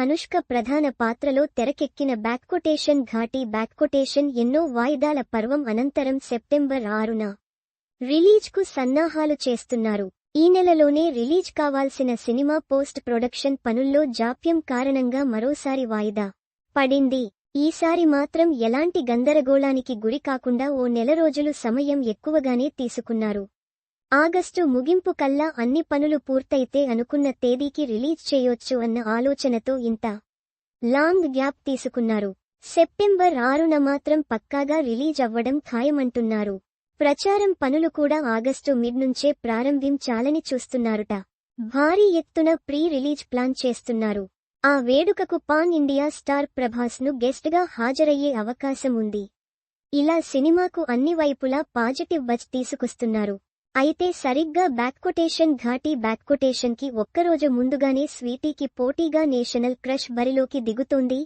అనుష్క ప్రధాన పాత్రలో తెరకెక్కిన బ్యాక్కొటేషన్ ఘాటీ బ్యాక్కొటేషన్ ఎన్నో వాయిదాల పర్వం అనంతరం సెప్టెంబర్ 6న రిలీజ్కు సన్నాహాలు చేస్తున్నారు. ఈ నెలలోనే రిలీజ్ కావాల్సిన సినిమా పోస్ట్ ప్రొడక్షన్ పనుల్లో జాప్యం కారణంగా మరోసారి వాయిదా పడింది. ఈసారి మాత్రం ఎలాంటి గందరగోళానికి గురి కాకుండా ఓ నెల రోజులు సమయం ఎక్కువగానే తీసుకున్నారు. ఆగస్టు ముగింపు కల్లా అన్ని పనులు పూర్తయితే అనుకున్న తేదీకి రిలీజ్ చేయొచ్చు అన్న ఆలోచనతో ఇంత లాంగ్ గ్యాప్ తీసుకున్నారు. సెప్టెంబర్ 6న మాత్రం పక్కాగా రిలీజ్ అవ్వడం ఖాయమంటున్నారు. ప్రచారం పనులు కూడా ఆగస్టు మిడ్ నుంచే ప్రారంభించాలని చూస్తున్నారుట. భారీ ఎత్తున ప్రీ రిలీజ్ ప్లాన్ చేస్తున్నారు. ఆ వేడుకకు పాన్ ఇండియా స్టార్ ప్రభాస్ను గెస్ట్గా హాజరయ్యే అవకాశం ఉంది. ఇలా సినిమాకు అన్ని వైపులా పాజిటివ్ బజ్ తీసుకొస్తున్నారు. అయితే సరిగ్గా బ్యాక్కొటేషన్ ఘాటీ బ్యాక్కొటేషన్కి ఒక్కరోజు ముందుగానే స్వీటీకి పోటీగా నేషనల్ క్రష్ బరిలోకి దిగుతోంది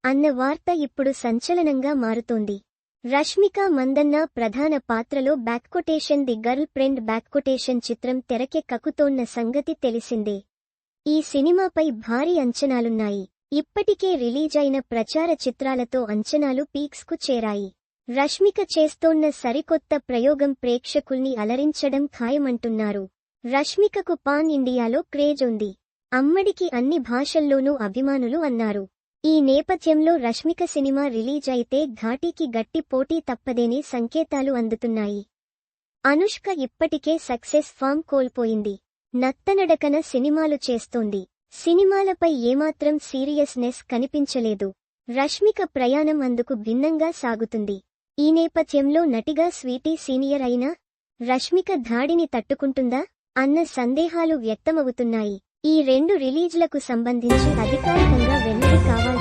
అన్న వార్త ఇప్పుడు సంచలనంగా మారుతోంది. రష్మిక మందన్న ప్రధాన పాత్రలో బ్యాక్కొటేషన్ ది గర్ల్ ఫ్రెండ్ బ్యాక్కొటేషన్ చిత్రం తెరకెక్కకుతోన్న సంగతి తెలిసిందే. ఈ సినిమాపై భారీ అంచనాలున్నాయి. ఇప్పటికే రిలీజ్ అయిన ప్రచార చిత్రాలతో అంచనాలు పీక్స్కు చేరాయి. రష్మిక చేస్తోన్న సరికొత్త ప్రయోగం ప్రేక్షకుల్ని అలరించడం ఖాయమంటున్నారు. రష్మికకు పాన్ ఇండియాలో క్రేజ్ ఉంది. అమ్మడికి అన్ని భాషల్లోనూ అభిమానులు అన్నారు. ఈ నేపథ్యంలో రష్మిక సినిమా రిలీజ్ అయితే ఘాటీకి గట్టి పోటీ తప్పదేనే సంకేతాలు అందుతున్నాయి. అనుష్క ఇప్పటికే సక్సెస్ ఫామ్ కోల్పోయింది. నత్తనడకన సినిమాలు చేస్తోంది. సినిమాలపై ఏమాత్రం సీరియస్నెస్ కనిపించలేదు. రష్మిక ప్రయాణం అందుకు భిన్నంగా సాగుతుంది. ఈ నేపథ్యంలో నటిగా స్వీటీ సీనియర్ అయినా రష్మిక ధాడిని తట్టుకుంటుందా అన్న సందేహాలు వ్యక్తమవుతున్నాయి. ఈ రెండు రిలీజ్లకు సంబంధించి అధికారికంగా వెల్లడి కావాలి.